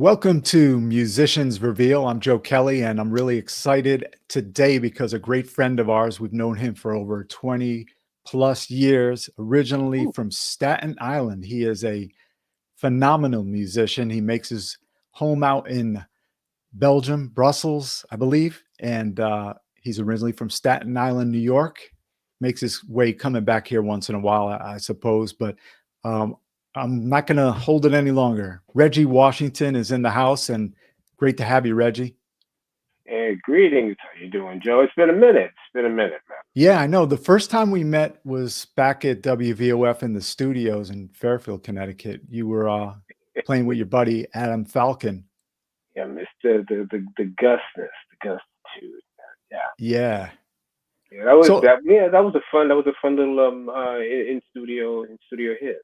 Welcome to Musicians Reveal. I'm Joe Kelley, and I'm really excited today because a great friend of ours, we've known him for over 20 plus years, originally Ooh, from Staten Island. He is a phenomenal musician. He makes his home out in Belgium, Brussels, I believe, and he's originally from Staten Island, New York. Makes his way coming back here once in a while, I suppose, but um, I'm not going to hold it any longer. Reggie Washington is in the house, and great to have you, Reggie. hey, greetings. How you doing, Joe? It's been a minute. It's been a minute, man. Yeah, I know. The first time we met was back at WVOF in the studios in Fairfield, Connecticut. You were playing with your buddy Adam Falcon. Yeah, Mister the Gusness, the Gustitude. Yeah, Yeah. yeah. That was So that. Yeah, that was a fun little in studio hit.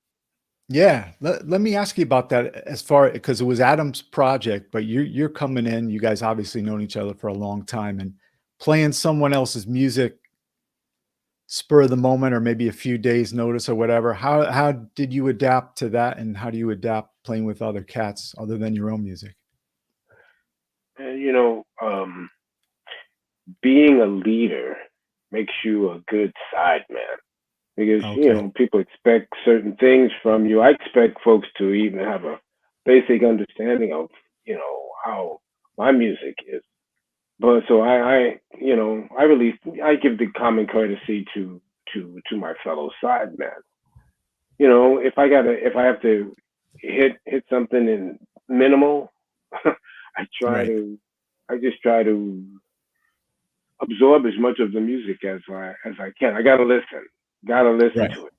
yeah, let me ask you about that as far because it was Adam's project, but you're coming in. You guys obviously known each other for a long time, and playing someone else's music spur of the moment or maybe a few days notice or whatever. How did you adapt to that, and how do you adapt playing with other cats other than your own music? And being a leader makes you a good side man because Okay. people expect certain things from you. I expect folks to even have a basic understanding of how my music is. But so I give the common courtesy to my fellow side man. If I have to hit something in minimal, I try Right. to I just try to absorb as much of the music as I can. I gotta listen Right. to it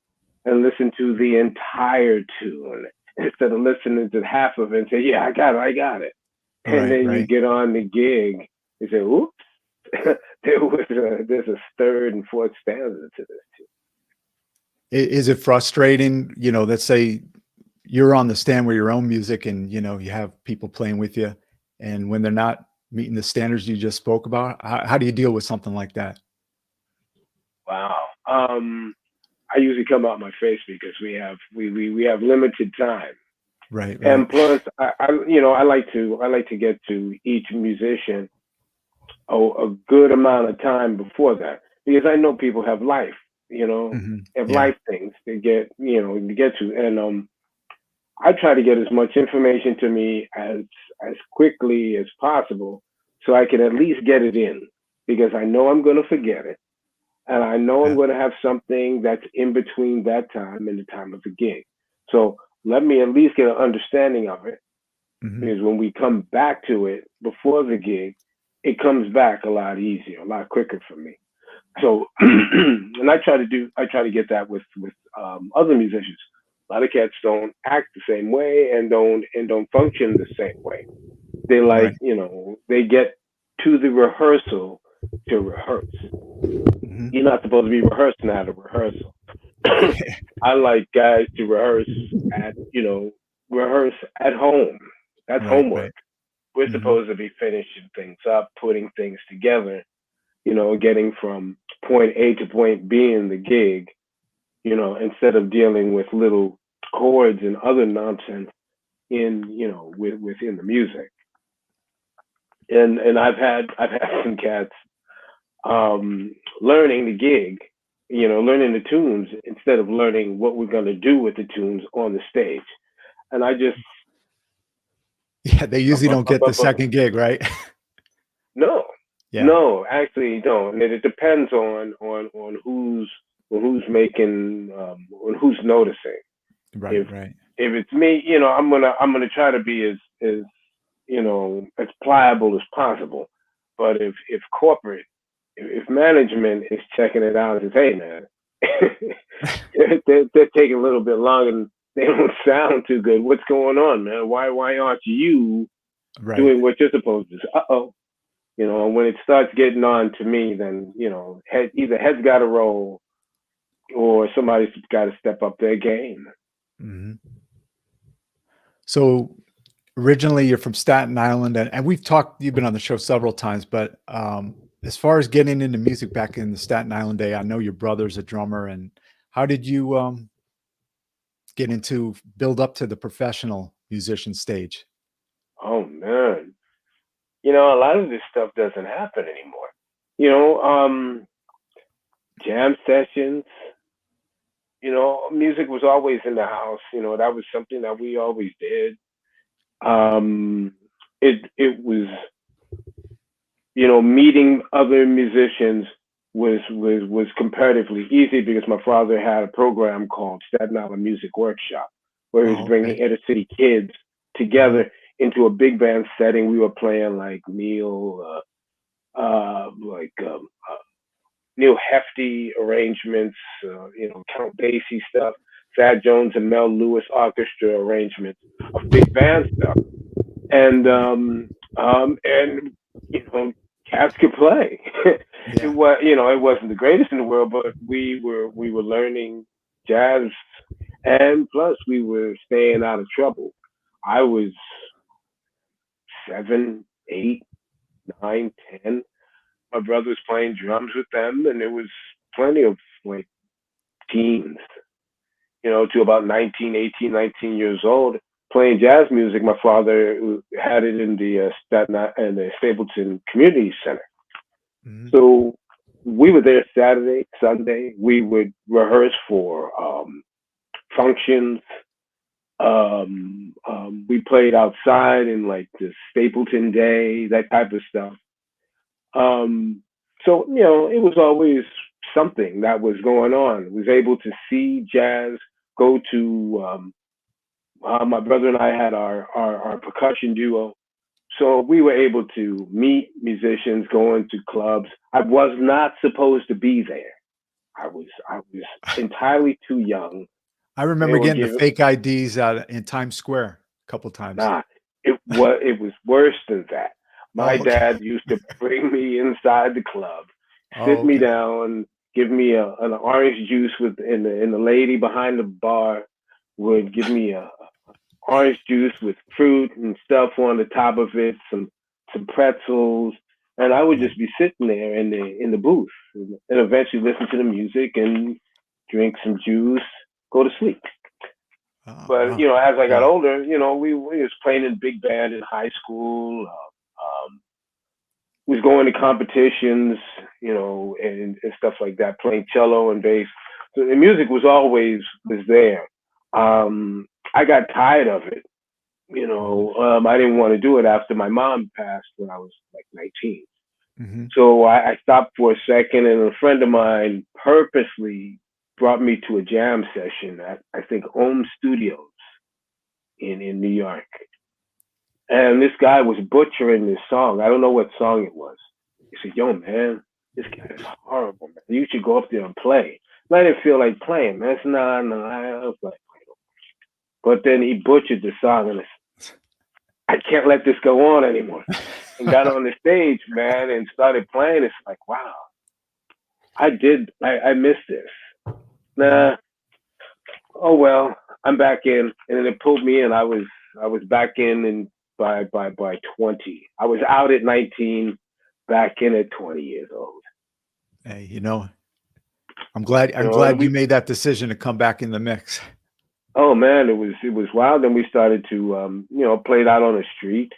and listen to the entire tune instead of listening to half of it and say, yeah, I got it. And Right. then you Right. get on the gig and say, oops, there's a third and fourth stanza to this too. Is it frustrating? Let's say you're on the stand with your own music, and you have people playing with you, and when they're not meeting the standards you just spoke about, how do you deal with something like that? Wow. I usually come out my face because we have limited time. Right. Right. And plus I like to get to each musician a good amount of time before that because I know people have life, have Yeah. life things to get to. And I try to get as much information to me as quickly as possible so I can at least get it in because I know I'm going to forget it and I know I'm Yeah. going to have something that's in between that time and the time of the gig. So let me at least get an understanding of it Hmm. because when we come back to it before the gig, it comes back a lot easier, a lot quicker for me. So, and I try to get that with other musicians. A lot of cats don't act the same way and don't function the same way. They Right. they get to the rehearsal to rehearse. Hmm. You're not supposed to be rehearsing at a rehearsal. I like guys to rehearse at home. That's Right. homework. Right. We're Hmm. supposed to be finishing things up, putting things together, getting from point A to point B in the gig, instead of dealing with little chords and other nonsense within the music. And I've had some cats learning the gig, learning the tunes instead of learning what we're gonna do with the tunes on the stage. And I just Yeah, they up, usually up, don't up, get the up, up. second gig, right? No, Yeah. no, actually don't. And it depends on who's making on who's noticing. Right. If Right. if it's me, I'm gonna try to be as pliable as possible. But if corporate, if management is checking it out and says, hey man, they're taking a little bit longer and they don't sound too good. What's going on, man? Why aren't you Right. doing what you're supposed to do? Uh oh. And when it starts getting on to me, then either heads got to roll or somebody's got to step up their game. Hmm. So originally you're from Staten Island, and we've talked, you've been on the show several times, but as far as getting into music back in the Staten Island day, I know your brother's a drummer. And how did you get into build up to the professional musician stage? Oh man, you know, a lot of this stuff doesn't happen anymore. You know, jam sessions. You know, music was always in the house. You know, that was something that we always did. Um, it was, you know, meeting other musicians was comparatively easy because my father had a program called Staten Island Music Workshop, where he was Oh, bringing okay. inner city kids Uh-huh. together into a big band setting. We were playing like like Neil Hefti arrangements, you know, Count Basie stuff, Thad Jones and Mel Lewis orchestra arrangements of big band stuff, and Right. you know, cats could play. It Yeah. was, you know, it wasn't the greatest in the world, but we were learning jazz, and plus we were staying out of trouble. I was 7, 8, 9, 10. My brother was playing drums with them, and there was plenty of like teens, you know, to about 19, 18, 19 years old, playing jazz music. My father had it in the in the Stapleton Community Center. Mhm. So we were there Saturday, Sunday. We would rehearse for functions. We played outside in like the Stapleton Day, that type of stuff. Um, so you know, it was always something that was going on. Was able to see jazz, go to my brother and I had our percussion duo. So we were able to meet musicians, go into clubs. I was not supposed to be there. I was entirely too young. I They remember were getting the giving fake IDs out in Times Square a couple times. nah. It was worse than that. My Oh, okay. dad used to bring me inside the club, Oh, sit me okay. down, give me an orange juice and the lady behind the bar would give me a orange juice with fruit and stuff on the top of it, some pretzels, and I would Yeah. just be sitting there in the booth, and eventually listen to the music and drink some juice, go to sleep. Oh, But wow. you know, as I got Yeah. older, you know, we was playing in big band in high school. Was going to competitions, you know, and stuff like that, playing cello and bass. So the music was always was there. I got tired of it. You Mhm. know, I didn't want to do it after my mom passed when I was like 19. Mhm. So I stopped for a second, and a friend of mine purposely brought me to a jam session at I think Ohm Studios in New York. And this guy was butchering this song. I don't know what song it was. He said, "Yo, man, this guy is horrible, man. You should go up there and play." And I didn't feel like playing, man. I said, "Nah, nah." I was like, but then he butchered the song, and I can't let this go on anymore. And got on the stage, man, and started playing. It's like, wow, I missed this. Mhm. Nah, oh well, I'm back in. And then it pulled me in. I was back in by 20. I was out at 19, back in at 20 years old. Hey, you know, I'm glad You I'm know, and glad you we made that decision to come back in the mix. oh man, it was wild. Then we started to you know, play it out on the street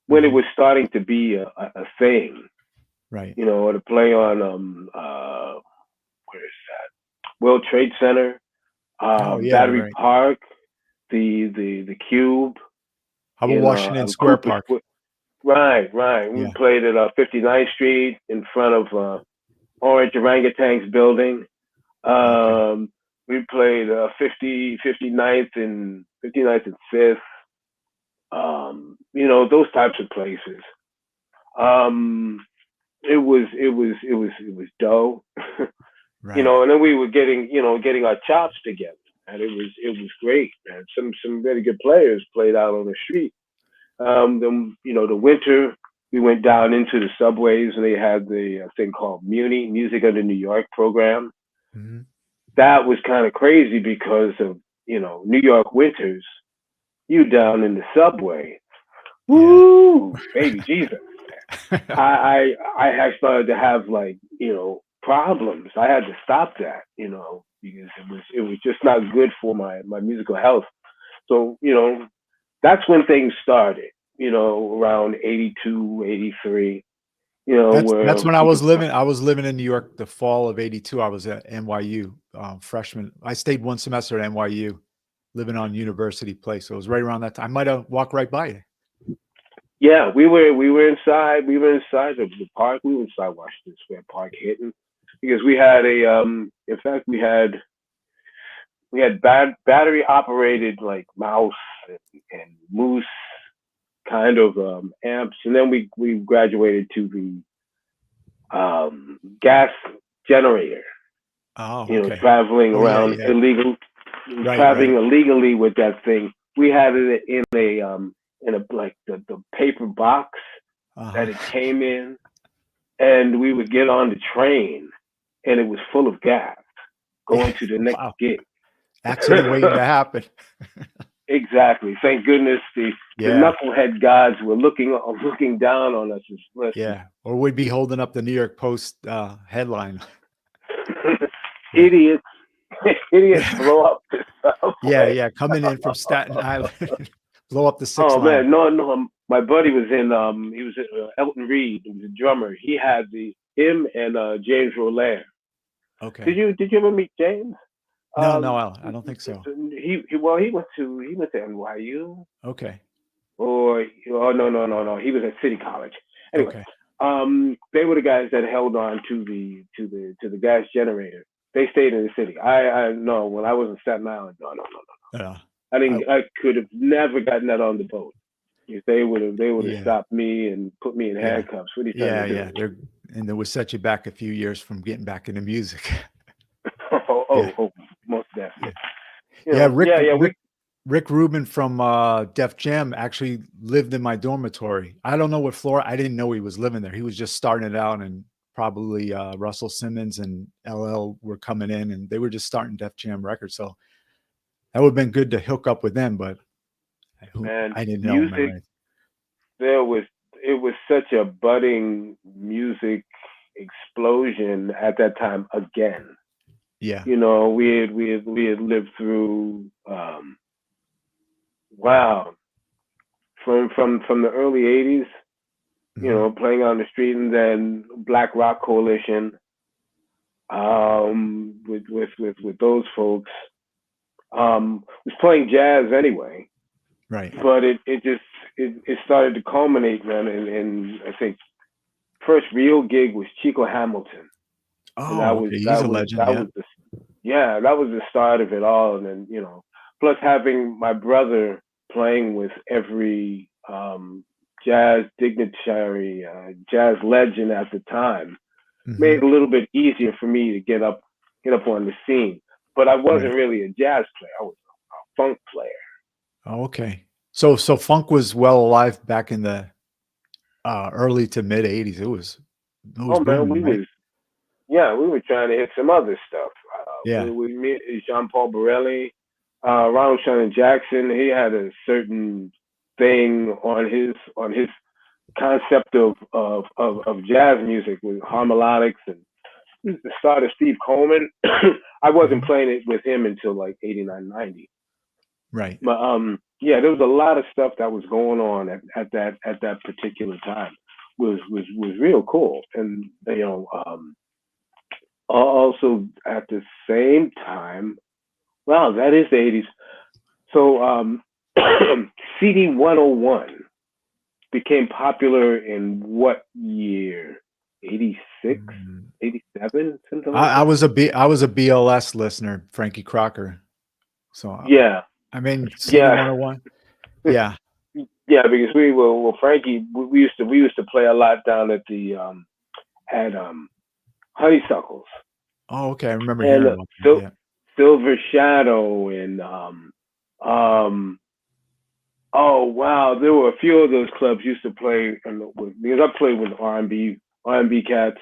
when it Mhm. was starting to be a thing. Right. You know, to play on where is World Trade Center, Oh, yeah, Battery right. Park, the Cube How about in Washington Square Cooper Park? Square. Right, right. We Yeah. played at 59th Street in front of Orange Orangutans building. Okay. Um, we played 59th and 5th. You know, those types of places. Um, it was dough. You Right. know, and then we were getting our chops together, and it was great, man. Some very good players played out on the street. Then you know, the winter we went down into the subways, and they had the thing called Muni Music of the New York program. Mhm. That was kind of crazy because of, you know, New York winters. You down in the subway, Yeah. woo, baby Jesus. I started to have, like, you know, problems. I had to stop that, you know, because it was just not good for my musical health. So, you know, that's when things started. you know, around 82, 83, you know, where That's when I we was could, living. I was living in New York the fall of '82. I was at NYU, freshman. I stayed one semester at NYU, living on University Place. So it was right around that time. I might have walked right by it. yeah, we were inside the park. We were inside Washington Square Park hitting because we had in fact, we had battery operated like mouse and moose kind of amps, and then we graduated to the gas generator. Oh, You know, okay. traveling Oh, yeah, around yeah. Right, traveling right. illegally with that thing. We had it in a like the paper box that it Uh-huh. came in, and we would get on the train, and it was full of gas Yeah. going to the next Wow. gig. Accident waiting to happen. Exactly. Thank goodness the Yeah, knucklehead gods were looking down on us. And listen, yeah. Or we'd be holding up the New York Post headline. Yeah. idiots, idiots blow up the Yeah, subway. yeah. Coming in from Staten Island, blow up the 6 Oh line. man, no. My buddy was in. He was Elton Reed. He was a drummer. He had him and James Rollaire. Okay. Did you ever meet James? No, no, Um, I don't think so. well, he went to NYU, Okay. or oh no, he was at City College. Anyway, Okay. they were the guys that held on to the gas generator. They stayed in the city. I no, when I was in Staten Island, no. Uh, I I, didn't. I could have never gotten that on the boat. If they would have yeah, stopped me and put me in yeah, handcuffs. What are you trying to yeah, do? yeah. And it would set you back a few years from getting back into music. Yeah, Most definitely. yeah, yeah. Yeah. Rick Rubin from Def Jam actually lived in my dormitory. I don't know what floor. I didn't know he was living there. He was just starting it out, and probably Russell Simmons and LL were coming in, and they were just starting Def Jam records. So that would have been good to hook up with them, but And I didn't know him music, or there was it was such a budding music explosion at that time again. yeah. You know, we had lived through wow, from the early '80s. You Hmm. know, playing on the street, and then Black Rock Coalition with those folks. Was playing jazz anyway, Right. but it started to culminate, man. And I think first real gig was Chico Hamilton, and Oh, okay. He's a legend. that Yeah. was the yeah, that was the start of it all. And then plus having my brother playing with every jazz dignitary, jazz legend at the time made Hmm. it a little bit easier for me to get up on the scene. But I Right. wasn't really a jazz player. I was a funk player. Oh, okay. So funk was well alive back in the early to mid '80s. It was Oh man, booming, right? we were trying to hit some other stuff. Yeah. We met Jean Paul Borelli, Ronald Shannon Jackson. He had a certain thing on his concept of jazz music with harmonics and the start of Steve Coleman. I wasn't Mhm. playing it with him until like 89, 90. Right. But yeah, there was a lot of stuff that was going on at that particular time. Was real cool. And also at the same time, wow, that is the '80s. So CD 101 became popular in what year? 86, Mm. 87, something like I that. was I was a BLS listener, Frankie Crocker. So Yeah, I mean, CD yeah. 101. Yeah. Yeah, because Frankie, we used to play a lot down at Honeysuckles Oh, okay. I remember and hearing about that. Sil- Yeah. Silver Shadow and um oh wow, there were a few of those clubs used to play because I played with R&B cats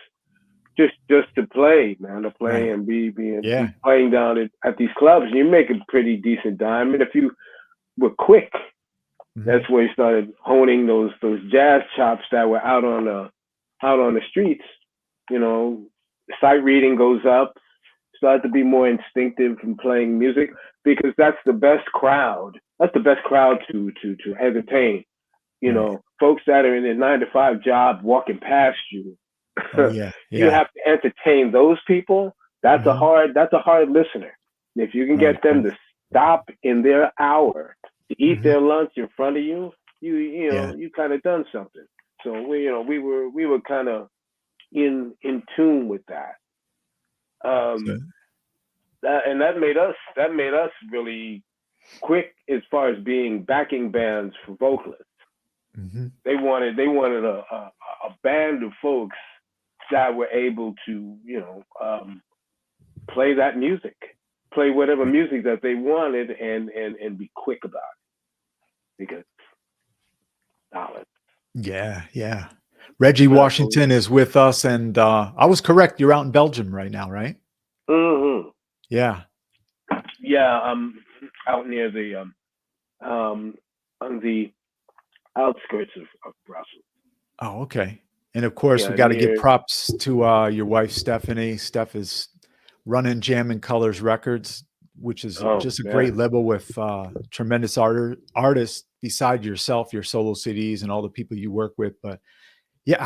just to play, man, to play Right. and be Yeah. playing down at these clubs. You make a pretty decent dime, and if you were quick, Mhm. that's where he started honing those jazz chops that were out on the streets. You know, sight reading goes up, start to be more instinctive in playing music because that's the best crowd. That's the best crowd to entertain You Right. know, folks that are in their 9 to 5 job walking past you, Oh yeah. you Yeah. have to entertain those people. That's a Mhm. hard listener. If you can Right. get them Right. to stop in their hour to eat Mhm. their lunch in front of you, you Yeah. know, you kind of done something. So we were kind of in tune with that. So, Um, and that made us really quick as far as being backing bands for vocalists. mhm. They wanted a band of folks that were able to play that music, play whatever music that they wanted, and be quick about it because knowledge. Yeah. Yeah. Reggie So Washington is with us, and I was correct. You're out in Belgium right now, right? hmm Yeah. yeah, out near the on the outskirts of Brussels. Oh, okay. And of course, we Yeah, got to give near. props to your wife, Stephanie. Steph is running Jam and Colors Records, which is Oh just a man. great label with tremendous artists beside yourself, your solo CDs, and all the people you work with. But yeah,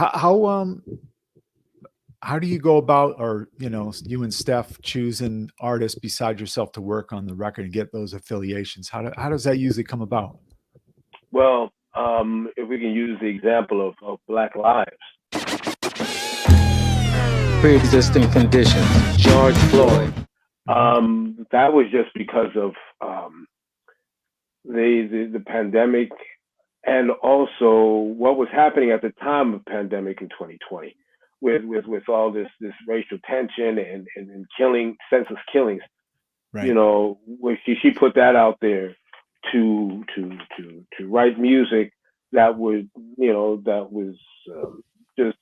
how do you go about, or you and Steph choosing artists beside yourself to work on the record and get those affiliations? How does that usually come about? Well, if we can use the example of Black Lives. Pre-existing conditions. George Floyd. Mhm. That was just because of the pandemic, and also what was happening at the time of pandemic in 2020, with all this racial tension and killing, senseless killings. You Right. know, when she put that out there to write music that would that was just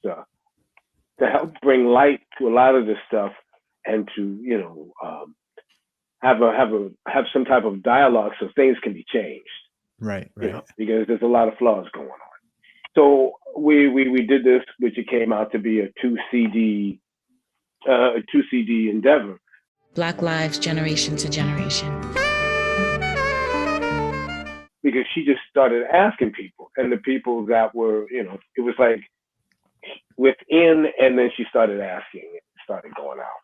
to help bring light to a lot of this stuff, and to have some type of dialogue so things can be changed, Right. Right. because there's a lot of flaws going on. So we did this, which it came out to be a two CD endeavor. Black lives, generation to generation. Because she just started asking people, and the people that were, it was like within, and then she started asking, it started going out,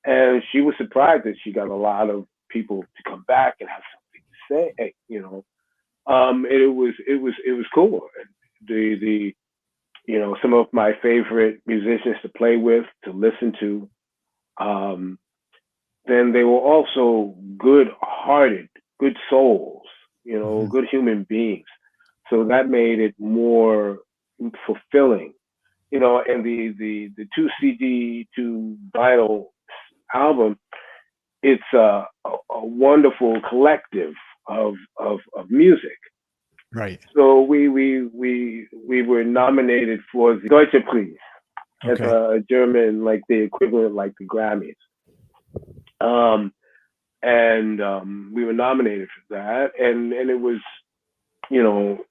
and she was surprised that she got a lot of people to come back and have something to say. It was cool. The some of my favorite musicians to play with, to listen to. Then they were also good-hearted, good souls, Mhm. good human beings. So that made it more fulfilling, and the two CD, two vinyl album. It's a wonderful collective of music. Right. So we were nominated for the Deutsche Preis. It's Okay. a German, like the equivalent, like the Grammys. Um, and we were nominated for that, and it was, you know,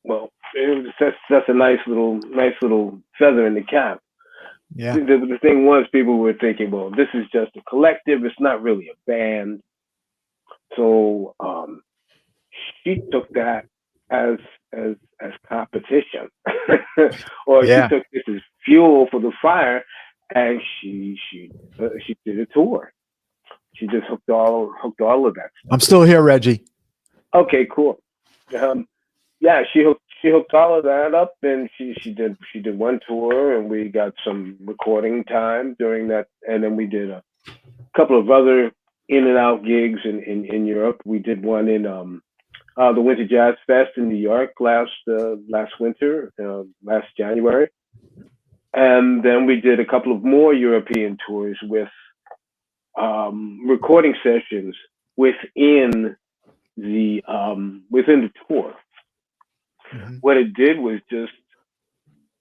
well, that's a nice little feather in the cap. Yeah. The thing was, people were thinking, well, this is just a collective. It's not really a band. So she took that as as competition, or she Yeah. took this as fuel for the fire, and she did a tour. She just hooked all of that I'm stuff. still here, Reggie. Okay, cool. Yeah, she hooked all of that up, and she did one tour, and we got some recording time during that, and then we did a couple of other in and out gigs in Europe. We did one in the Winter Jazz Fest in New York last winter, last January, and then we did a couple of more European tours with recording sessions within the tour. Mhm. What it did was just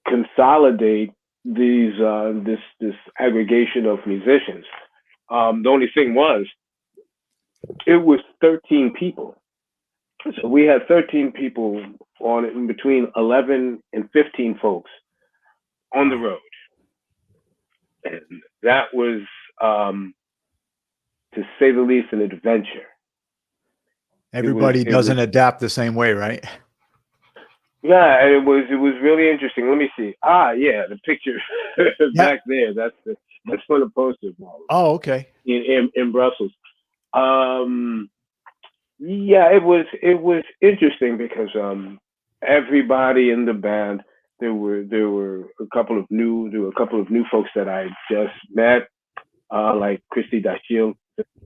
consolidate this aggregation of musicians. The only thing was, it was 13 people. So we had 13 people on it, in between 11 and 15 folks on the Wow. road. And that was, to say the least, an adventure. Everybody It was, doesn't adapt the same way, right? Yeah, and it was really interesting. Let me see. Ah, yeah, the picture Yeah. back there. That's for the poster ball Oh, okay. in Brussels. Um, yeah, it was interesting because everybody in the band, there were a couple of new folks that I just met, like Christy Dashiell,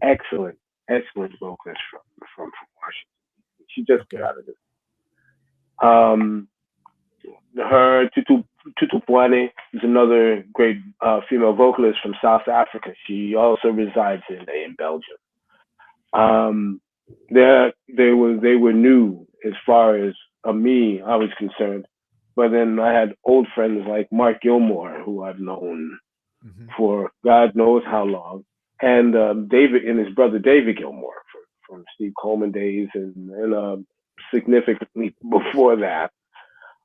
excellent excellent vocalist from Washington. She just got Okay. out of this. Um, her Tutu Pwane is another great female vocalist from South Africa. She also resides in Belgium. Um, they were new as far as me I was concerned, but then I had old friends like Mark Gilmore, who I've known Hmm. for God knows how long, and David and his brother David Gilmore from Steve Coleman days, and significantly before that,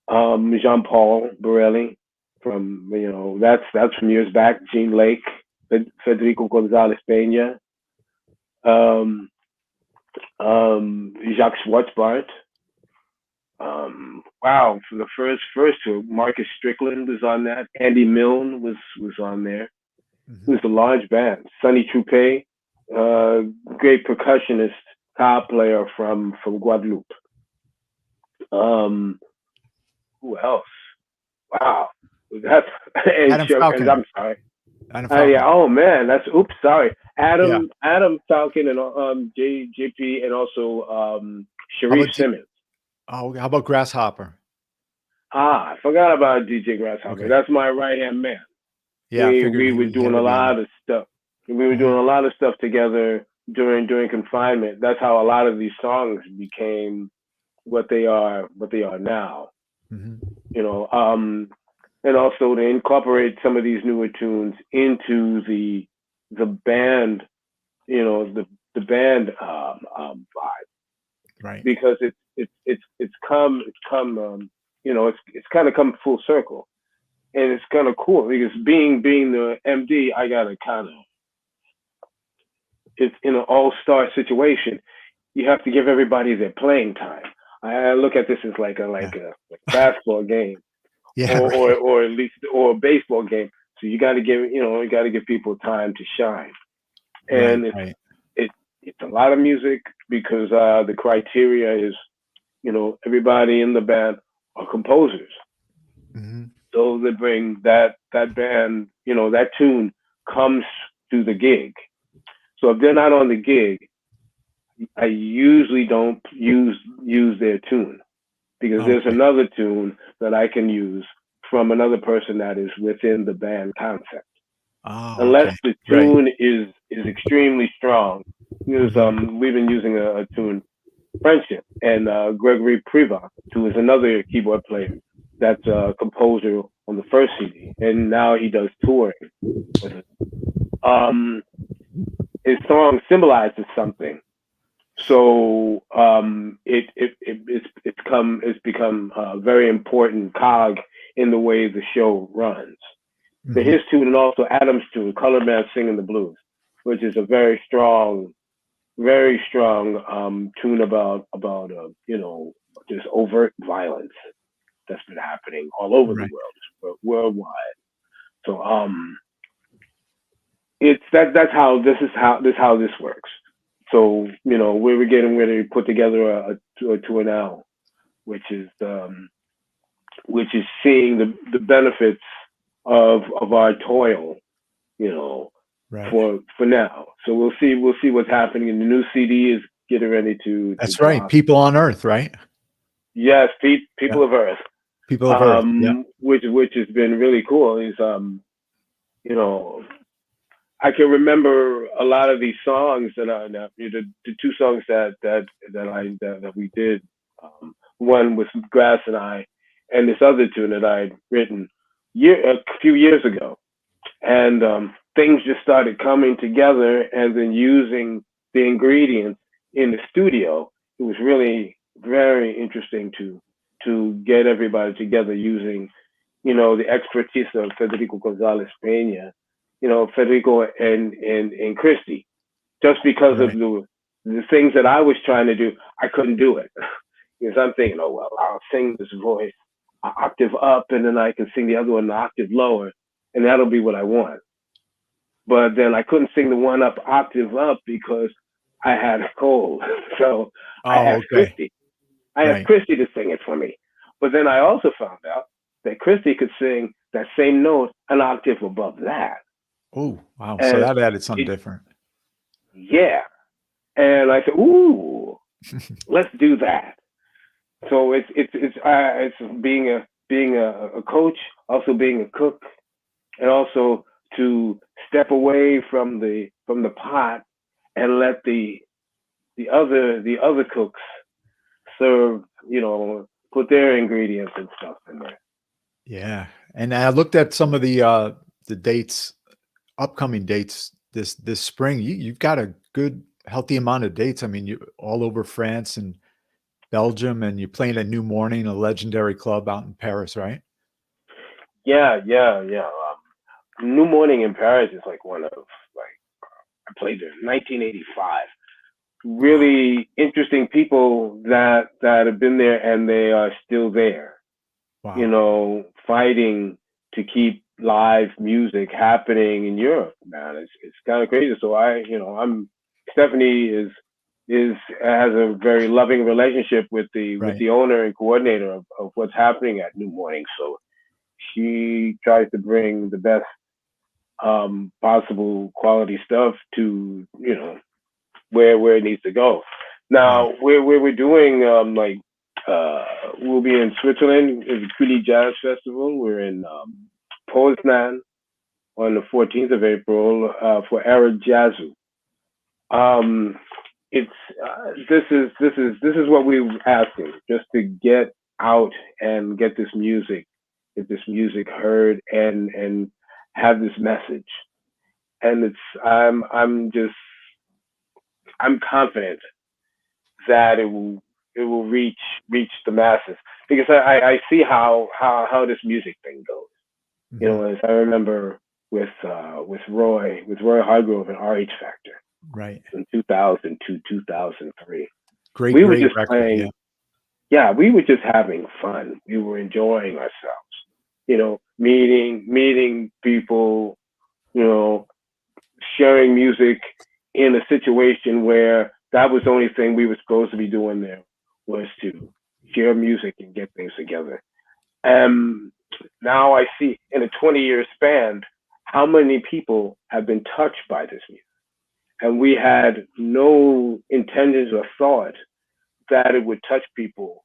Jean Paul Borelli from that's from years back. Gene Lake, Federico Gonzalez Peña, um, Jacques Schwartzbart. Wow, for the first tour, Marcus Strickland was on that. Andy Milne was on there. It Hmm. was a large band. Sonny Troupé, great percussionist, guitar player from Guadeloupe. Um, who else? Wow, that's Adam and Falcon. I'm sorry. Adam Yeah. Falcon. Oh man, that's oops. Sorry, Yeah. Adam Falcon and JP and also How Sharif about Simmons. how about Grasshopper? I forgot about DJ Grasshopper. Okay. That's my right hand man. Yeah, I figured We were he had doing to a be on lot it. of stuff. We were Hmm. doing a lot of stuff together during confinement. That's how a lot of these songs became what they are now. Hmm. You know, and also to incorporate some of these newer tunes into the band, the band vibe, Right. because it's come it's kind of come full circle, and it's kind of cool because being the MD, I gotta kind of it's in an all-star situation. You have to give everybody their playing time. I look at this as like a Yeah. basketball game, Yeah. or or Right. or at least or a baseball game. So you got to give people time to shine, Right. and Right. it it's a lot of music because the criteria is everybody in the band are composers, Hmm. so they bring that band, that tune comes to the gig. So if they're not on the gig, I usually don't use their tune, because there's Okay. another tune that I can use from another person that is within the band concept. Oh, Unless okay. the Right. tune is extremely strong, because Hmm. we've been using a tune Friendship, and Gregory Privat, who is another keyboard player that's a composer on the first CD, and now he does touring with it. Um, his song symbolizes something, so it's become a very important cog in the way the show runs. The Hmm. his tune and also Adam's tune, "Color Man Singing the Blues," which is a very strong tune about just overt violence that's been happening all over the Right. world, worldwide. So it's that's how this works. So we were getting ready to put together a tour now, which is seeing the benefits of our toil, you know, Right. for now. So we'll see what's happening. And the new CD is getting ready to That's right. drop. People on Earth, right? Yes, Yeah. people of Earth, People of Earth. Yeah. which has been really cool. Is you know, I can remember a lot of these songs the two songs that we did. One was Grass and I, and this other tune that I'd written a few years ago, and things just started coming together, and then using the ingredients in the studio. It was really very interesting to get everybody together using the expertise of Federico Gonzalez Peña, Federico and Christy. Just because of Right. the things that I was trying to do, I couldn't do it. Because I'm thinking, oh well, I'll sing this voice an octave up, and then I can sing the other one an octave lower, and that'll be what I want. But then I couldn't sing the one up octave up because I had a cold. So I Oh, asked okay. Christy. I asked Right. Christy to sing it for me. But then I also found out that Christy could sing that same note an octave above that. Oh, wow. So And that added something it, different. yeah. And I said, ooh, let's do that. So it's being a coach, also being a cook, and also to step away from the pot and let the other cooks serve, put their ingredients and stuff in there. Yeah. And I looked at some of the dates, upcoming dates this spring. You've got a good healthy amount of dates. I mean, you all over France and Belgium, and you're playing at New Morning, a legendary club out in Paris, right? Yeah. New Morning in Paris is like one of I played there in 1985. Wow. Really interesting people that have been there and they are still there. Wow. Fighting to keep live music happening in Europe, man. It's kind of crazy. So Stephanie has a very loving relationship with Right. the owner and coordinator of what's happening at New Morning. So she tries to bring the best possible quality stuff to where it needs to go. Right. Now we're doing we'll be in Switzerland at the Culi Jazz Festival. We're in Poznan on the 14th of April for Arad Jazzu. It's this is what we're asking, just to get out and get this music heard and have this message. And I'm confident that it will reach the masses, because I see how this music thing goes. Mhm. As I remember with Roy Hargrove and RH Factor Right. in 2002, 2003. Great, We were great just record. Yeah. playing. Yeah, we were just having fun. We were enjoying ourselves. Meeting people. Sharing music in a situation where that was the only thing we were supposed to be doing there, was to share music and get things together. Now I see in a 20-year span how many people have been touched by this music. And we had no intentions or thought that it would touch people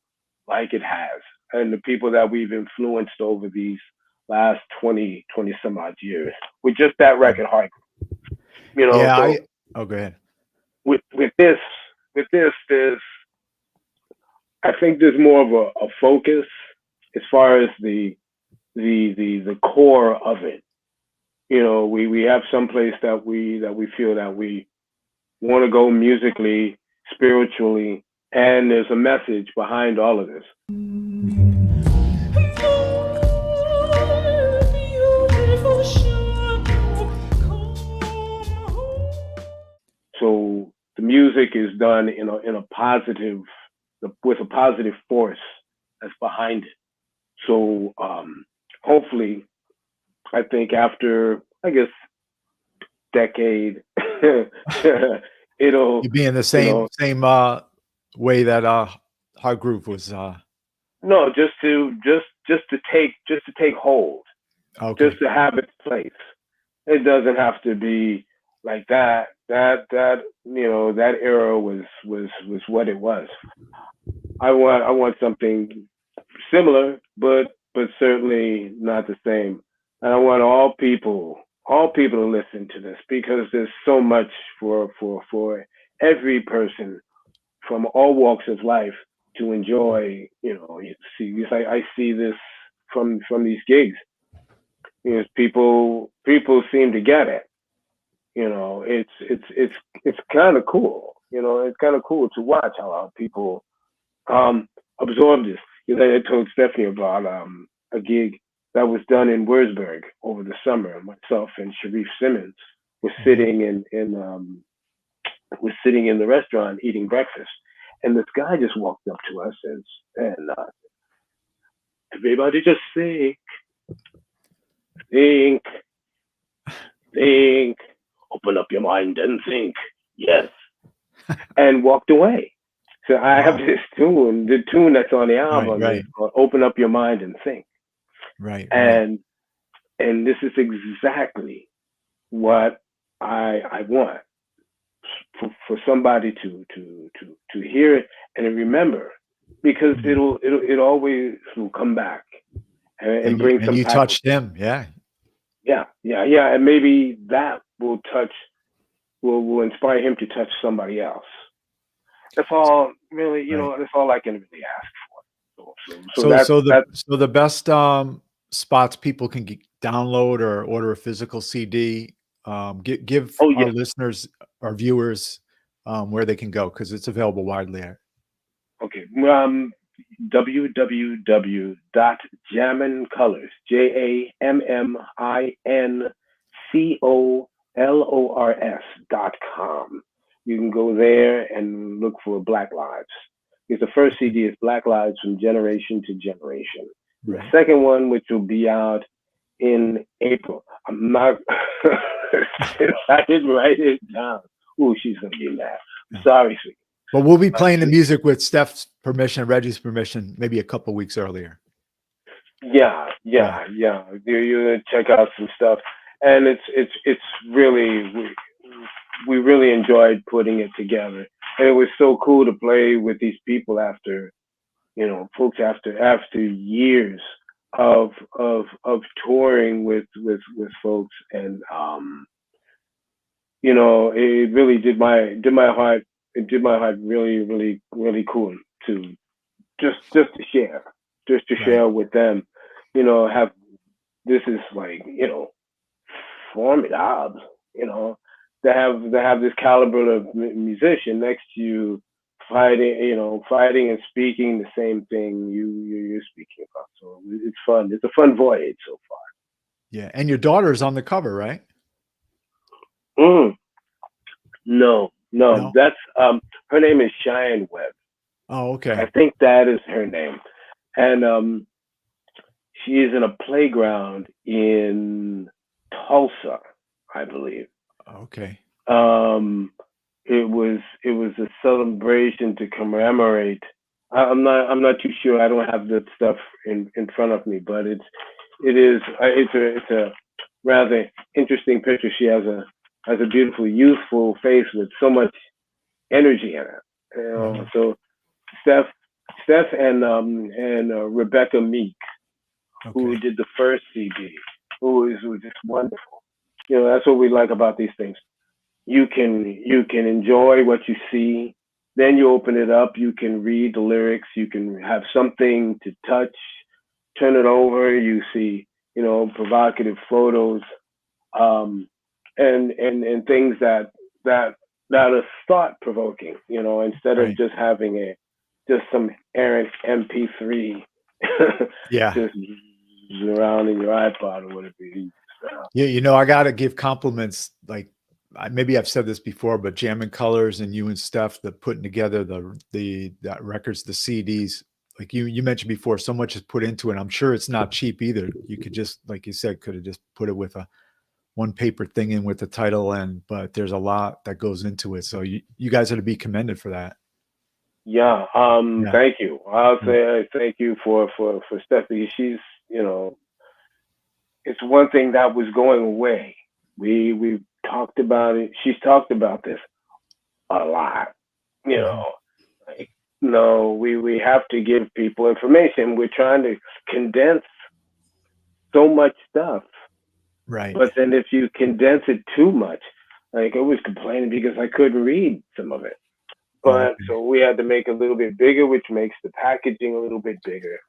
like it has. And the people that we've influenced over these last 20 some odd years with just that Right. record, Hargrove. Yeah. So Oh, go ahead. with there's I think there's more of a focus as far as the core of it. We have some place that we feel that we want to go musically, spiritually, and there's a message behind all of this. So the music is done in a positive, with a positive force that's behind it. So hopefully, I think after, I guess, decade, it'll, You be in the same way that Hargrove was. no, just to take hold, Okay. just to have its place. It doesn't have to be like that. That era was what it was. I want something similar, but certainly not the same. And I want all people to listen to this, because there's so much for every person from all walks of life to enjoy. I see this from these gigs. People seem to get it. It's kind of cool. It's kind of cool to watch how people absorb this. I told Stephanie about a gig that was done in Wurzburg over the summer. Myself and Sharif Simmons were Mhm. sitting in the restaurant eating breakfast, And this guy just walked up to us and everybody just think, think, think, open up your mind and think, yes, and walked away. So I have this tune, the tune that's on the album is called Open Up Your Mind and Think. Right. And this is exactly what I want for somebody to hear it and remember, because it always will come back and bring some. And you touched him, yeah, and maybe that will inspire him to touch somebody else. That's all, really. That's all I can really ask for. So the best spots people can download or order a physical CD. Give our listeners, our viewers, where they can go, because it's available widely. Okay. www.jammincolors, JAMMINCOLORS.com. You can go there and look for Black Lives. Because the first CD is Black Lives from Generation to Generation. The second one, which will be out in April. I'm not, I didn't write it down. Ooh, she's going to be mad. Sorry, sweetie. But we'll be playing the music with Steph's permission, Reggie's permission, maybe a couple weeks earlier. Yeah. You check out some stuff, and it's really, we really enjoyed putting it together, and it was so cool to play with these people after, folks after years of touring with folks, and it really did my heart. It did my heart really, really, really cool to just to share with them. Have, this is like, formidable. To have this caliber of musician next to you, fighting and speaking the same thing you're speaking about. So it's fun. It's a fun voyage so far. Yeah, and your daughter's on the cover, right? No, that's her name is Cheyenne Webb. Oh, okay. I think that is her name, and she is in a playground in Tulsa, I believe. Okay. It was a celebration to commemorate. I'm not too sure. I don't have the stuff in front of me, but it's a rather interesting picture. She has a beautiful, youthful face with so much energy in it. So Steph and Rebecca Meek, who did the first CD, who is just wonderful. That's what we like about these things. You can enjoy what you see, then you open it up, you can read the lyrics, you can have something to touch, turn it over, you see, provocative photos, and things that are thought provoking, instead of just having just some errant MP3 just around in your iPod or whatever it is. Yeah, I got to give compliments. Like, maybe I've said this before, but Jammin' Colors and you and Steph, the putting together the records, the CDs, like you mentioned before, so much is put into it. I'm sure it's not cheap either. You could just, like you said, could have just put it with one paper thing in with the title, but there's a lot that goes into it. So you guys are to be commended for that. Yeah. Thank you. I'll say thank you for Stephanie. She's, it's one thing that was going away. We talked about it. She's talked about this a lot. We have to give people information. We're trying to condense so much stuff. Right. But then if you condense it too much, like, I was complaining because I couldn't read some of it. But so we had to make it a little bit bigger, which makes the packaging a little bit bigger.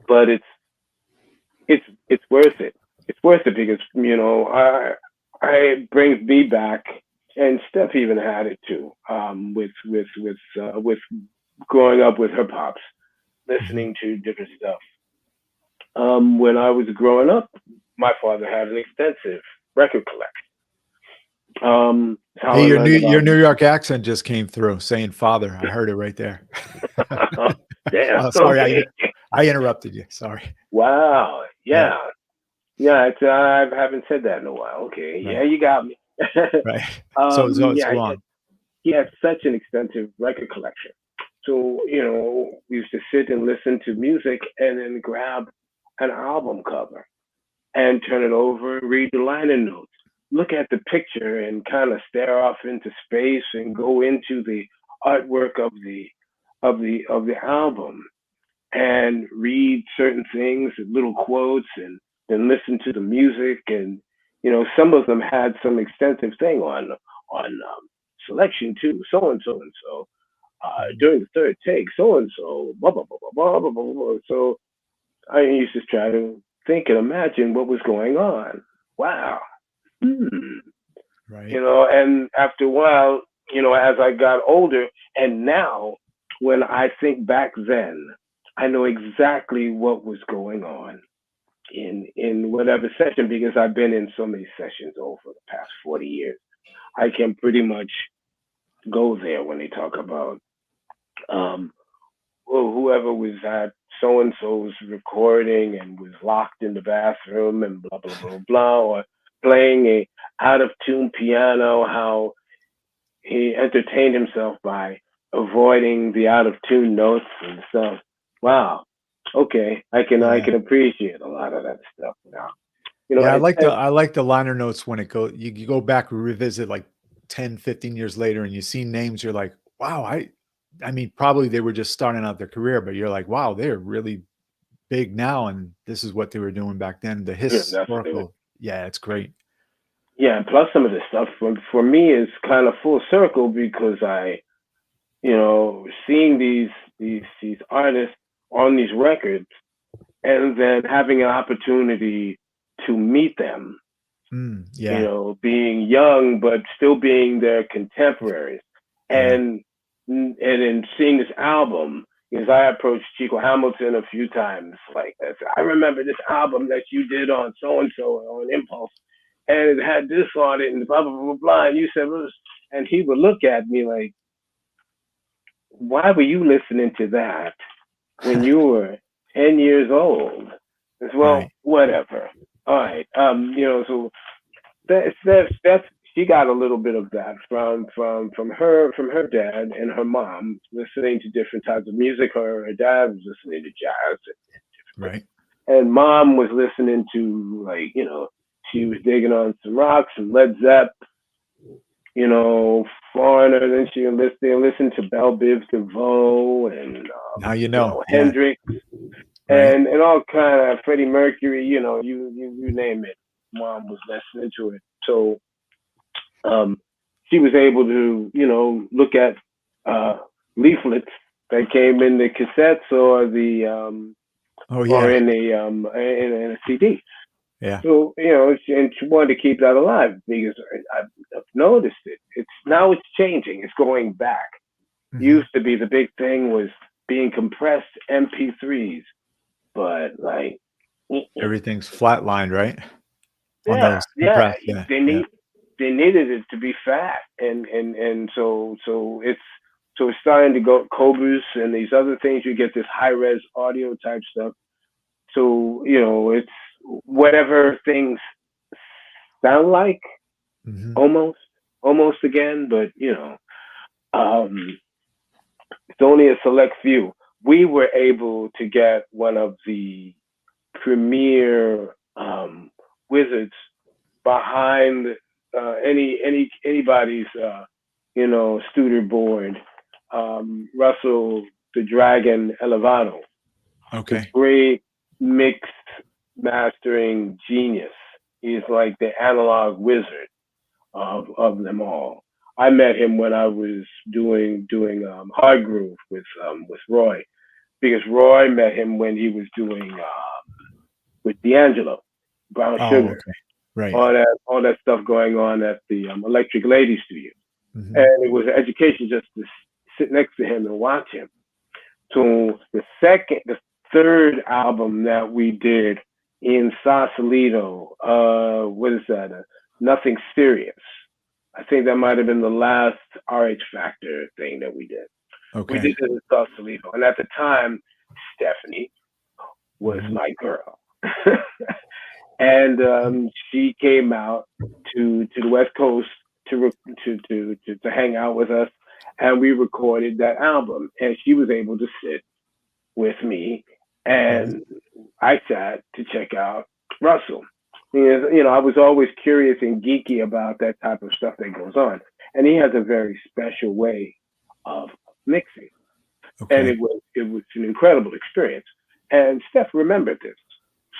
But it's worth it. It's worth it because it brings me back, and Steph even had it too. With growing up with her pops, listening to different stuff. When I was growing up, my father had an extensive record collection. It's how Hey, I your learned about. New York accent just came through saying father. I heard it right there. Damn. Oh, sorry, Okay. I interrupted you. Sorry. Wow. Yeah, Yeah. Yeah. It's, I haven't said that in a while. Okay. Yeah, right, you got me. right. So Yeah. so on. He had such an extensive record collection. So, we used to sit and listen to music and then grab an album cover and turn it over, read the liner notes, look at the picture and kind of stare off into space and go into the artwork of the album and read certain things, little quotes, and then listen to the music. And some of them had some extensive thing on selection too. So and so and so. Mhm. During the third take, so and so, blah blah blah blah blah blah blah. So I used to try to think and imagine what was going on. Wow. Hmm. Right. And after a while, as I got older, and now when I think back then, I know exactly what was going on in whatever session because I've been in so many sessions over the past 40 years. I can pretty much go there when they talk about um, well, whoever was at so and so's recording and was locked in the bathroom and blah blah blah blah, or playing a out of tune piano, how he entertained himself by avoiding the out of tune notes and stuff. Wow. Okay, I can Yeah. appreciate a lot of that stuff now. Yeah, And I like the liner notes when it go you go back and revisit like 10, 15 years later and you see names, you're like, wow, I mean, probably they were just starting out their career, but you're like, wow, they're really big now, and this is what they were doing back then. The that's what they were. historical, yeah, it's great. Yeah, and plus some of this stuff for me is kind of full circle because seeing these artists on these records and then having an opportunity to meet them, Yeah, being young but still being their contemporaries, yeah. and in seeing this album, because I approached Chico Hamilton a few times, like I said, I remember this album that you did on so and so on Impulse, and it had this on it and blah blah blah blah, and you said, and he would look at me like, why were you listening to that when you were 10 years old? As well, Right. whatever. All right. So that's she got a little bit of that from her dad and her mom listening to different types of music. Her dad was listening to jazz, Right. and mom was listening to, like, she was digging on some rock, some Led Zepp, Foreigner. Then she listened to Belle Biv DeVoe and Now you know. Yeah. Hendrix Right. and all kind of Freddie Mercury. You name it. Mom was listening to it. So she was able to, look at leaflets that came in the cassettes or the Oh or yeah. in in a CD. Yeah. So and she wanted to keep that alive because I've noticed it. It's changing. It's going back. Mhm. Used to be the big thing was being compressed MP3s, but like, Everything's flatlined, right? On yeah, those yeah, compressed. Yeah. they Yeah. need they needed it to be fat, and so it's starting to go Cobras and these other things. You get this high res audio type stuff. So it's whatever things sound like, Mhm. almost again, but um, it's only a select few. We were able to get one of the premier wizards behind anybody's Studer board. Russell the Dragon Elevado, this Okay. great mixed mastering genius. He's like the analog wizard of them all. I met him when I was doing Hargrove with Roy, because Roy met him when he was doing with D'Angelo, Brown Oh, Sugar, okay. Right. all that stuff going on at the Electric Lady Studio, Mhm. and it was an education just to sit next to him and watch him. So the third album that we did in Sausalito, what is that? Nothing Serious. I think that might have been the last RH Factor thing that we did. We Okay. did it in Sausalito. And at the time, Stephanie was Mhm. my girl. And she came out to the West Coast to hang out with us, and we recorded that album. And she was able to sit with me, Mhm. and I sat to check out Russell. I was always curious and geeky about that type of stuff that goes on, and he has a very special way of mixing, and Okay. it was an incredible experience. And Steph remembered this.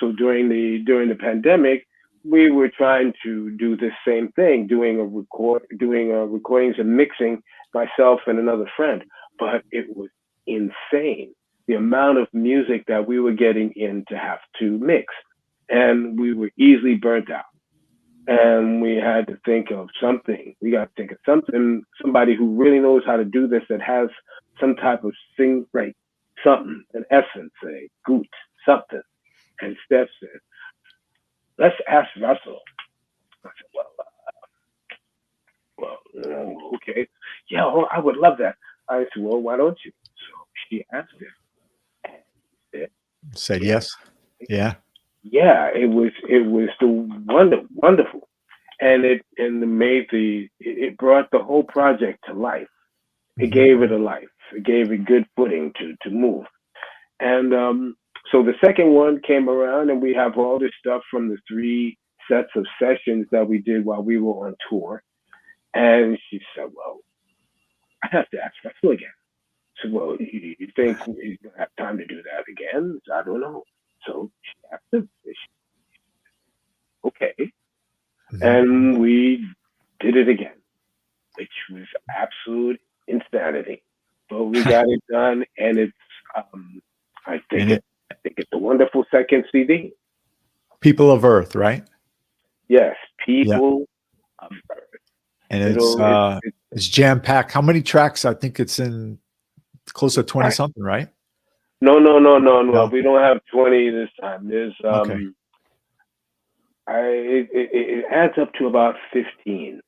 So during the pandemic, we were trying to do this same thing, doing recordings and mixing, myself and another friend, but it was insane the amount of music that we were getting in to have to mix, and we were easily burnt out. And we had to think of something. We got to think of something, somebody who really knows how to do this, that has some type of sing, right, something, an essence, a goot, something. And Steph said, let's ask Russell. I said, okay. Yeah, oh, I would love that. I said, well, why don't you? So she asked him, and he said, Said yeah, yes. Yeah. yeah. It was the wonderful, and it brought the whole project to life. It Mhm. gave it a life. It gave it good footing to move. And so the second one came around, and we have all this stuff from the 3 sets of sessions that we did while we were on tour. And she said, well, I have to ask Russell again. I said, well, you think he's going to have time to do that again? I said, I don't know. So she asked him. Okay. Mhm. And we did it again, which was absolute insanity. But we got it done, and um, I think And it I think it's a wonderful second CD. People of Earth, right? Yes, Yeah. people of Earth. And It'll it's it's jam packed. How many tracks? I think it's in close to 20 I, something, right? no. No. We don't have 20 this time. There's Okay. it adds up to about 15.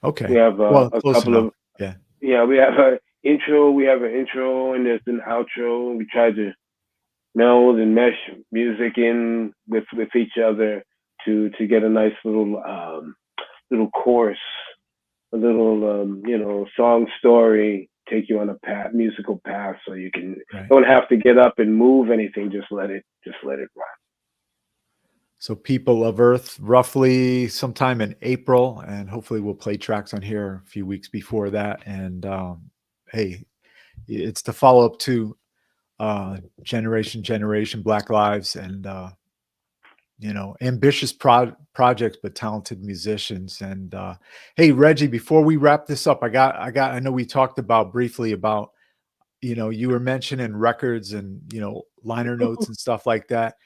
We Okay. have Well, a close couple enough. of Yeah. yeah. We have a intro. We have an intro, and there's an outro. We try to meld and mesh music in with each other to get a nice little chorus, a little song story, take you on a musical path, so you Right. don't have to get up and move anything. Just let it run. So People of Earth, roughly sometime in April, and hopefully we'll play tracks on here a few weeks before that. And hey, it's the follow up to Generation Black Lives, and ambitious projects, but talented musicians. And hey, Reggie, before we wrap this up, I know we talked about briefly about, you were mentioning records and, liner notes and stuff like that.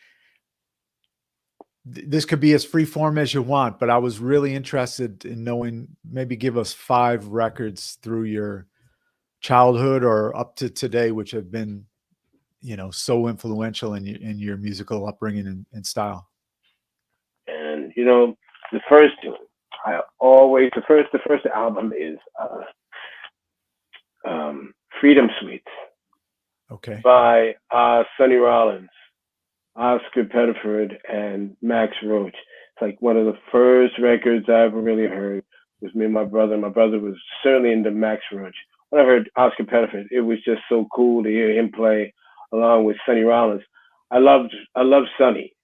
This could be as free form as you want, but I was really interested in knowing, maybe give us 5 records through your childhood or up to today, which have been, so influential in your musical upbringing and style. And the first the first album is Freedom Suites Okay. by Sonny Rollins, Oscar Pettiford, and Max Roach. It's like one of the first records I ever really heard. Was me and my brother. My brother was certainly into Max Roach. When I heard Oscar Pettiford, it was just so cool to hear him play along with Sonny Rollins. I loved Sonny.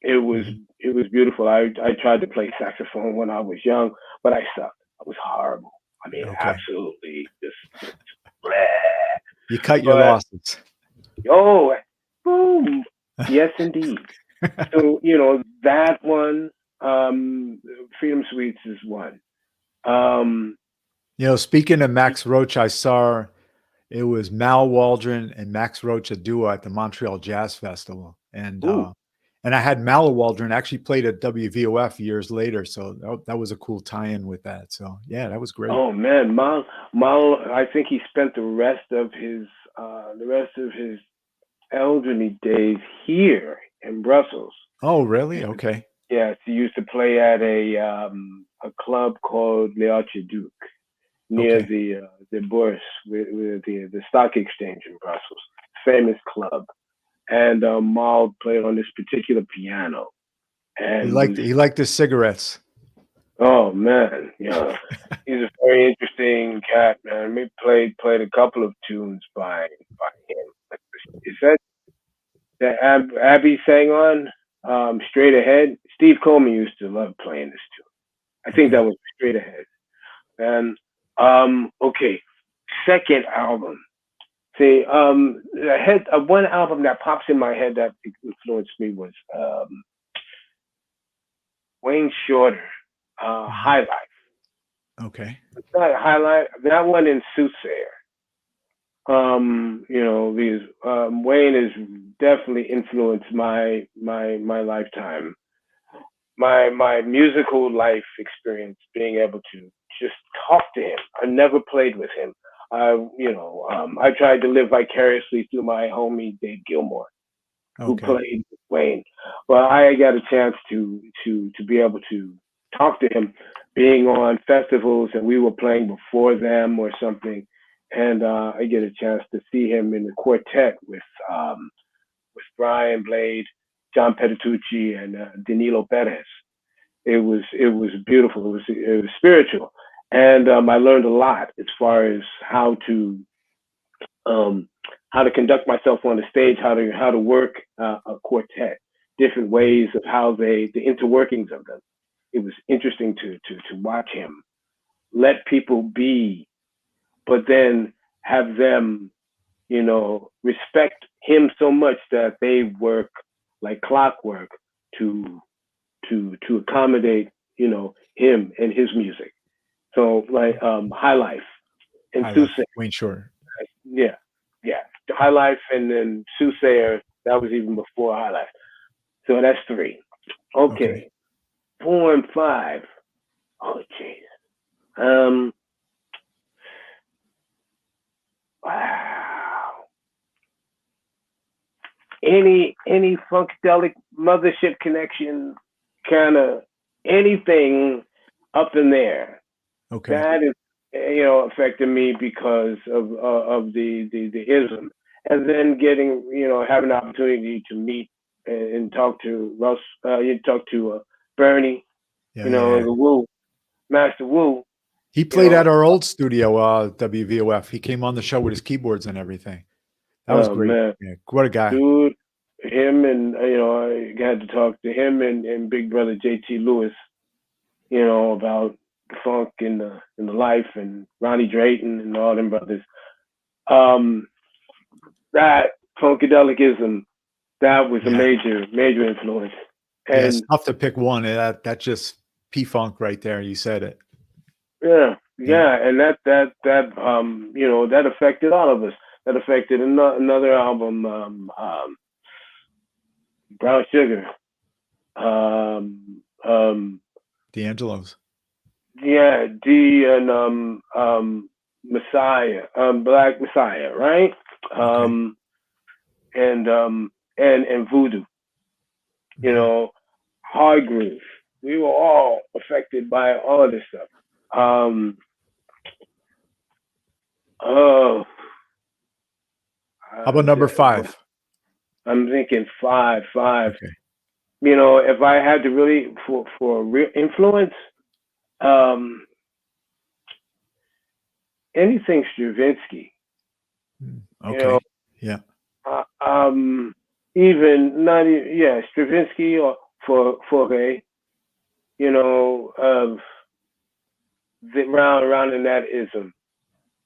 It was Mhm. it was beautiful. I tried to play saxophone when I was young, but I sucked. I was horrible. I mean, Okay. absolutely just bleh. You cut your But losses. oh, boom, yes indeed. So that one, Freedom Suites is one. Um, Speaking of Max Roach, I saw it was Mal Waldron and Max Roach, a duo at the Montreal Jazz Festival. ooh, And I had Mal Waldron actually played at WVOF years later. So that was a cool tie-in with that. So yeah, that was great. oh man, Mal. I think he spent the rest of his elderly days here in Brussels. Oh, really? Okay. Yes, he used to play at a club called Le Archiduc near the Bourse, with the stock exchange in Brussels. Famous club. And Mal played on this particular piano. And he liked his cigarettes. Oh man, yeah, he's a very interesting cat, man. We played a couple of tunes by him. Is that Abby sang on Straight Ahead? Steve Coleman used to love playing this tune. I think that was Straight Ahead. And okay, second album. See, one album that pops in my head that influenced me was Wayne Shorter, High Life. Okay. Not High Life. That one in Soothsayer. You know, these Wayne has definitely influenced my lifetime, my musical life experience. Being able to just talk to him. I never played with him. I tried to live vicariously through my homie Dave Gilmore, who played with Wayne. Well, I got a chance to be able to talk to him, being on festivals, and we were playing before them or something, and I get a chance to see him in the quartet with Brian Blade, John Petitucci, and Danilo Perez. It was beautiful. It was spiritual, and I learned a lot as far as how to conduct myself on the stage, how to work a quartet, different ways of how the interworkings of them. It was interesting to watch him let people be, but then have them, respect him so much that they work like clockwork to accommodate, him and his music. So like High Life and Soothsayer. Wayne Shorter. Yeah. High Life and then Soothsayer, that was even before High Life. So that's 3. Okay. 4 and 5. Oh jeez. Wow. Any funkadelic Mothership Connection kind of anything up in there. Okay. That is, affected me because of the ism, and then getting, having the opportunity to meet and talk to Russ, talk to Bernie, the Woo, Master Woo. He played at our old studio, WVOF. He came on the show with his keyboards and everything. That was great. Man. Yeah, what a guy. Dude, him and, I had to talk to him and Big Brother JT Lewis, about the funk in the life, and Ronnie Drayton and all them brothers. That funkadelicism, that was a major influence. And it's tough to pick one. That just P-Funk right there. You said it. Yeah, and that affected all of us. That affected another album, Brown Sugar, D'Angelo's. Yeah, D and Messiah, Black Messiah, right? And Voodoo. Hargrove. We were all affected by all of this stuff. How about number 5? I'm thinking 5. Okay. If I had to really for real influence, anything Stravinsky. Okay. Even not Stravinsky or Fauré. Around in that ism,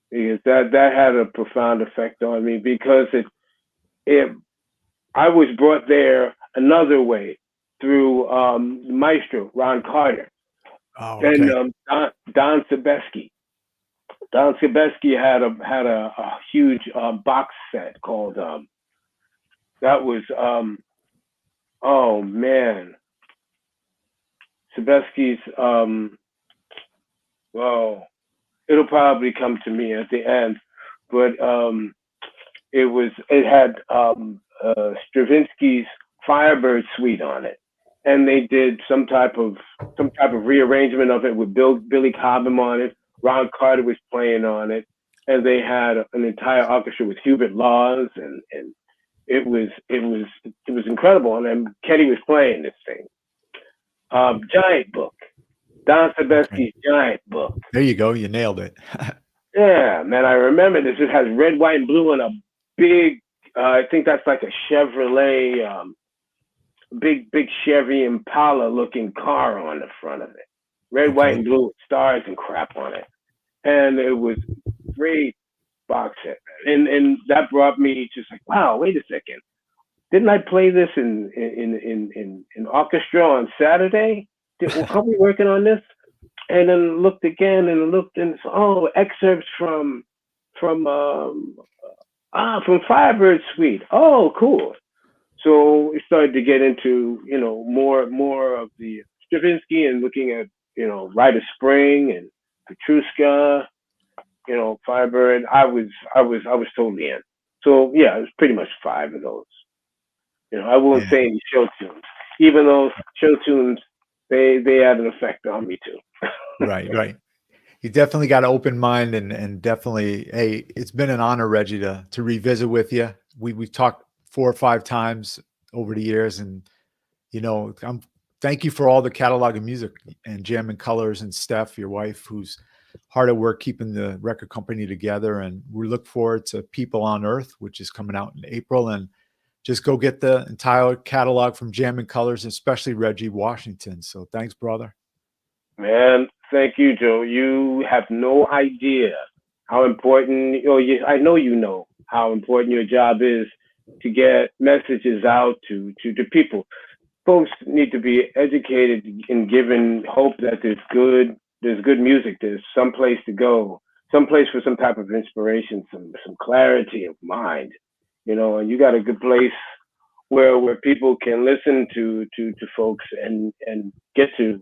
because that had a profound effect on me, because I was brought there another way through Maestro Ron Carter and Don Sebesky. Don Sebesky had a huge box set called that was oh man, Sebesky's well, it'll probably come to me at the end, but it had Stravinsky's Firebird Suite on it, and they did some type of rearrangement of it with Billy Cobham on it. Ron Carter was playing on it, and they had an entire orchestra with Hubert Laws, and it was incredible. And then Kenny was playing this thing. Giant Book, Don Sebesky's Giant Book. There you go, you nailed it. Yeah, man, I remember this. It has red, white, and blue and a big, I think that's like a Chevrolet, big Chevy Impala looking car on the front of it. Red, white, and blue with stars and crap on it. And it was great box set. And that brought me just like, wow, wait a second. Didn't I play this in orchestra on Saturday? Are we working on this? And then looked again and looked and saw, excerpts from Firebird Suite. Oh, cool. So we started to get into, more of the Stravinsky and looking at, Rite of Spring and Petrushka, Firebird. I was totally in. So yeah, it was pretty much 5 of those. I won't say any show tunes, even though show tunes, they had an effect on me too. Right. You definitely got an open mind, and definitely, hey, it's been an honor, Reggie, to revisit with you. We've talked 4 or 5 times over the years, and thank you for all the catalog of music and Jam and Colors, and Steph, your wife, who's hard at work keeping the record company together. And we look forward to People on Earth, which is coming out in April, and just go get the entire catalog from Jam and Colors, especially Reggie Washington. So thanks, brother. Man, thank you, Joe. You have no idea how important, I know you know how important your job is to get messages out to people. Folks need to be educated and given hope that there's good music. There's some place to go, some place for some type of inspiration, some clarity of mind, and you got a good place where people can listen to folks and get to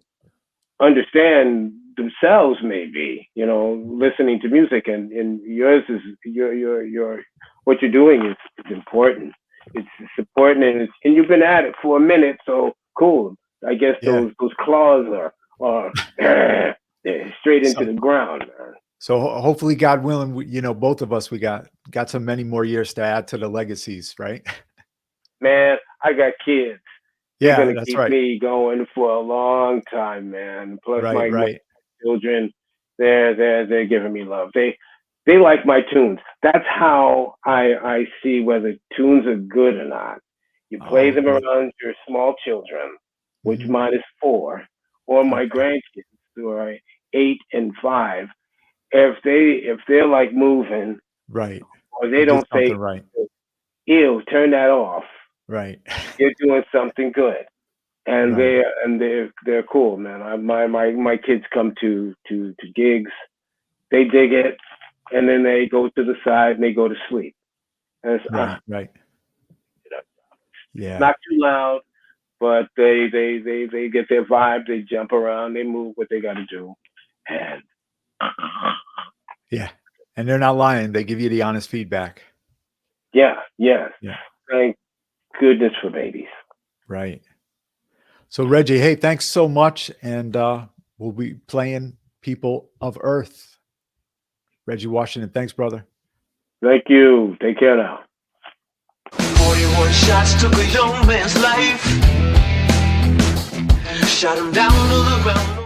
understand themselves, maybe, listening to music, and yours is your what you're doing is important. It's important, and you've been at it for a minute, so cool. I guess those claws are straight into the ground. So hopefully, God willing, both of us, we got so many more years to add to the legacies, right? Man, I got kids. Yeah, they're gonna that's keep right. me going for a long time, man. Plus my children, they're giving me love. They like my tunes. That's how I see whether tunes are good or not. You play them around your small children, which mine is 4, or my grandkids who are 8 and 5. If they're like moving, right, or they don't say, right, ew, turn that off. Right. You're doing something good. And they're cool, man. My kids come to gigs, they dig it, and then they go to the side and they go to sleep. And it's, right. Yeah. Not too loud, but they get their vibe. They jump around, they move what they got to do, and and they're not lying. They give you the honest feedback. Yeah. Thank goodness for babies. Right. So Reggie, hey, thanks so much. And we'll be playing People of Earth. Reggie Washington, thanks, brother. Thank you. Take care now. 41 shots took a young man's life. Shot him down to the ground.